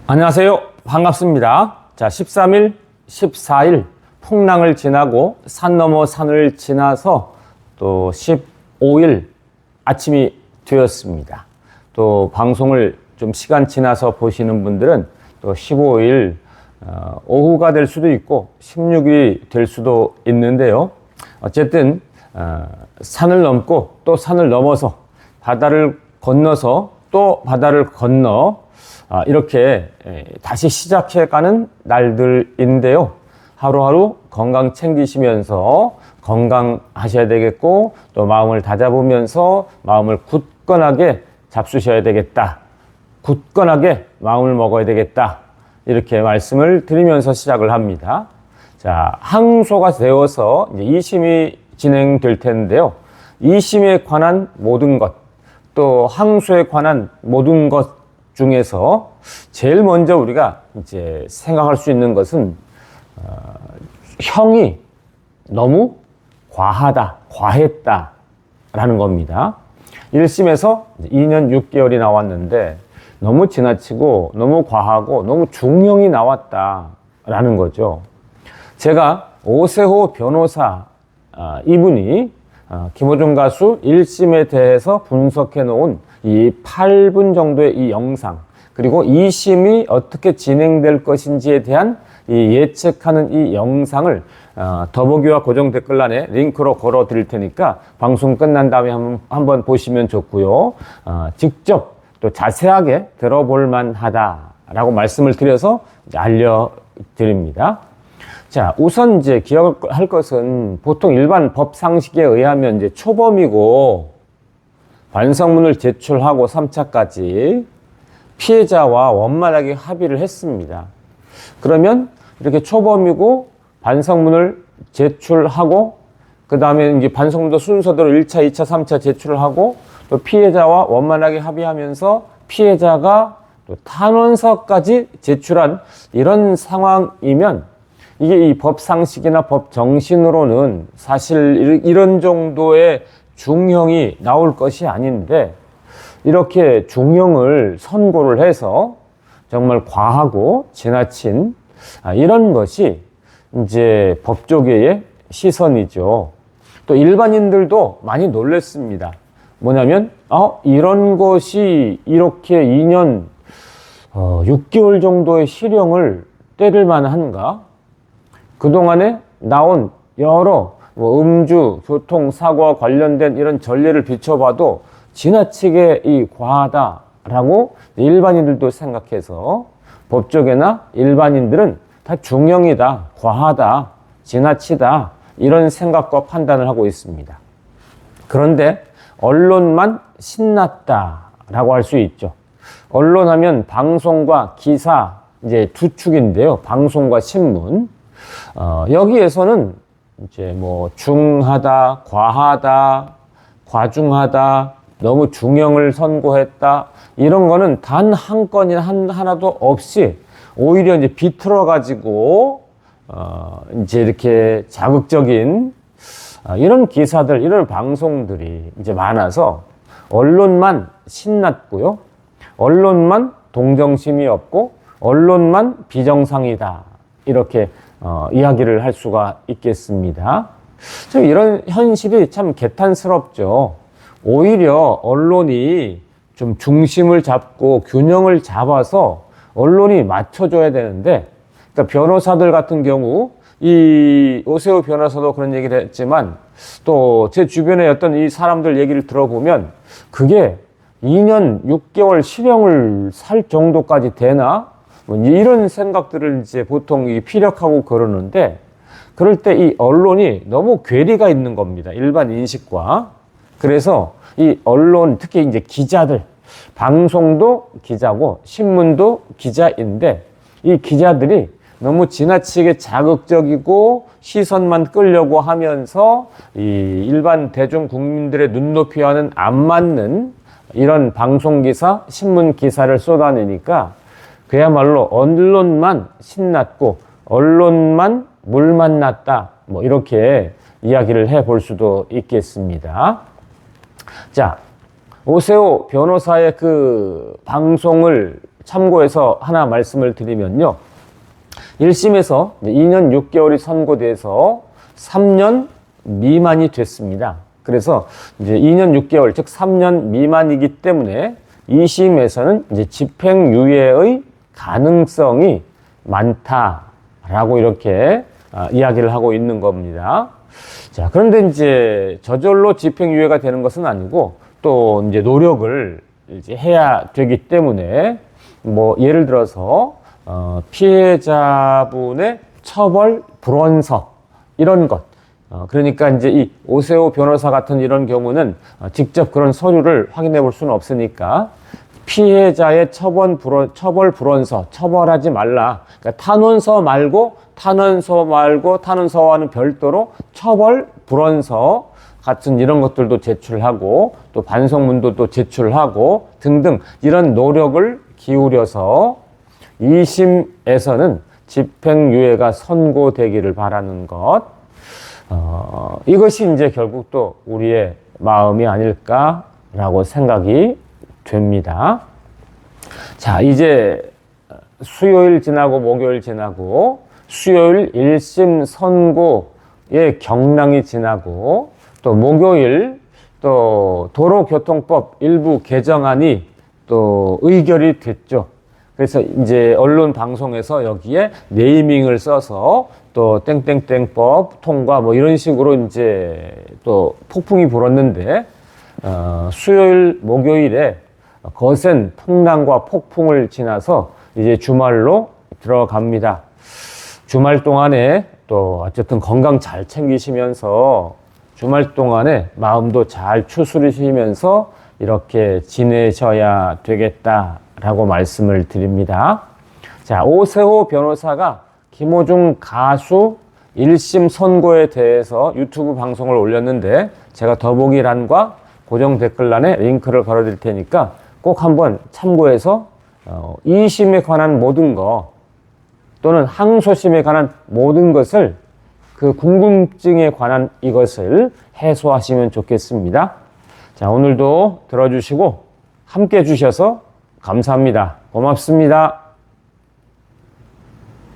안녕하세요. 반갑습니다. 자, 13일, 14일 풍랑을 지나고 산 넘어 산을 지나서 또 15일 아침이 되었습니다. 또 방송을 좀 시간 지나서 보시는 분들은 또 15일 오후가 될 수도 있고 16일이 될 수도 있는데요. 어쨌든 산을 넘고 또 산을 넘어서 바다를 건너서 또 바다를 건너 이렇게 다시 시작해가는 날들인데요. 하루하루 건강 챙기시면서 건강하셔야 되겠고 또 마음을 다잡으면서 마음을 굳건하게 잡수셔야 되겠다. 굳건하게 마음을 먹어야 되겠다. 이렇게 말씀을 드리면서 시작을 합니다. 자, 항소가 되어서 이제 2심이 진행될 텐데요. 2심에 관한 모든 것, 또 항소에 관한 모든 것 중에서 제일 먼저 우리가 이제 생각할 수 있는 것은 형이 너무 과하다, 과했다라는 겁니다. 1심에서 2년 6개월이 나왔는데 너무 지나치고 너무 과하고 너무 중형이 나왔다라는 거죠. 제가 오세호 변호사 이분이 김호중 가수 1심에 대해서 분석해 놓은 이 8분 정도의 이 영상, 그리고 2심이 어떻게 진행될 것인지에 대한 이 예측하는 이 영상을 더보기와 고정 댓글란에 링크로 걸어 드릴 테니까 방송 끝난 다음에 한번 보시면 좋고요. 직접 또 자세하게 들어볼 만하다라고 말씀을 드려서 알려드립니다. 자, 우선 이제 기억할 것은 보통 일반 법 상식에 의하면 이제 초범이고 반성문을 제출하고 3차까지 피해자와 원만하게 합의를 했습니다. 그러면 이렇게 초범이고 반성문을 제출하고 그 다음에 이제 반성문도 순서대로 1차, 2차, 3차 제출을 하고 또 피해자와 원만하게 합의하면서 피해자가 또 탄원서까지 제출한 이런 상황이면 이게 이 법 상식이나 법 정신으로는 사실 이런 정도의 중형이 나올 것이 아닌데 이렇게 중형을 선고를 해서 정말 과하고 지나친 이런 것이 이제 법조계의 시선이죠. 또 일반인들도 많이 놀랐습니다. 뭐냐면 이런 것이 이렇게 2년 6개월 정도의 실형을 때릴 만한가? 그동안에 나온 여러 음주, 교통, 사고와 관련된 이런 전례를 비춰봐도 지나치게 이 과하다라고 일반인들도 생각해서 법조계나 일반인들은 다 중형이다, 과하다, 지나치다 이런 생각과 판단을 하고 있습니다. 그런데 언론만 신났다라고 할 수 있죠. 언론 하면 방송과 기사 이제 두 축인데요. 방송과 신문. 여기에서는 이제 뭐 중하다, 과하다, 과중하다, 너무 중형을 선고했다 이런 거는 단 한 건이나 하나도 없이 오히려 이제 비틀어 가지고 이제 이렇게 자극적인 이런 기사들, 이런 방송들이 이제 많아서 언론만 신났고요. 언론만 동정심이 없고 언론만 비정상이다. 이렇게 이야기를 할 수가 있겠습니다. 이런 현실이 참 개탄스럽죠. 오히려 언론이 좀 중심을 잡고 균형을 잡아서 언론이 맞춰줘야 되는데, 그러니까 변호사들 같은 경우 이 오세호 변호사도 그런 얘기를 했지만 또 제 주변에 어떤 이 사람들 얘기를 들어보면 그게 2년 6개월 실형을 살 정도까지 되나? 뭐 이런 생각들을 이제 보통 피력하고 그러는데, 그럴 때 이 언론이 너무 괴리가 있는 겁니다. 일반 인식과. 그래서 이 언론, 특히 이제 기자들, 방송도 기자고 신문도 기자인데 이 기자들이 너무 지나치게 자극적이고 시선만 끌려고 하면서 이 일반 대중 국민들의 눈높이와는 안 맞는 이런 방송 기사, 신문 기사를 쏟아내니까 그야말로 언론만 신났고 언론만 물만 났다. 뭐 이렇게 이야기를 해볼 수도 있겠습니다. 자, 오세호 변호사의 그 방송을 참고해서 하나 말씀을 드리면요. 1심에서 2년 6개월이 선고돼서 3년 미만이 됐습니다. 그래서 이제 2년 6개월, 즉 3년 미만이기 때문에 2심에서는 이제 집행유예의 가능성이 많다라고 이렇게 이야기를 하고 있는 겁니다. 자, 그런데 이제 저절로 집행유예가 되는 것은 아니고 또 이제 노력을 이제 해야 되기 때문에 뭐 예를 들어서 피해자분의 처벌 불원서 이런 것, 그러니까 이제 이 오세호 변호사 같은 이런 경우는 직접 그런 서류를 확인해 볼 수는 없으니까 피해자의 처벌 불원서, 처벌하지 말라. 그러니까 탄원서와는 별도로 처벌 불원서 같은 이런 것들도 제출하고 또 반성문도 또 제출하고 등등 이런 노력을 기울여서 2심에서는 집행유예가 선고되기를 바라는 것. 이것이 이제 결국 또 우리의 마음이 아닐까라고 생각이 됩니다. 자, 이제 수요일 지나고 목요일 지나고 수요일 1심 선고의 경랑이 지나고 또 목요일 또 도로교통법 일부 개정안이 또 의결이 됐죠. 그래서 이제 언론 방송에서 여기에 네이밍을 써서 또 땡땡땡법 통과 뭐 이런 식으로 이제 또 폭풍이 불었는데 수요일 목요일에 거센 풍랑과 폭풍을 지나서 이제 주말로 들어갑니다. 주말 동안에 또 어쨌든 건강 잘 챙기시면서 주말 동안에 마음도 잘 추스르시면서 이렇게 지내셔야 되겠다라고 말씀을 드립니다. 자, 오세호 변호사가 김호중 가수 1심 선고에 대해서 유튜브 방송을 올렸는데 제가 더보기란과 고정 댓글란에 링크를 걸어드릴 테니까 꼭 한번 참고해서 2심에 관한 모든 거 또는 항소심에 관한 모든 것을 그 궁금증에 관한 이것을 해소하시면 좋겠습니다. 자, 오늘도 들어주시고 함께 해주셔서 감사합니다. 고맙습니다.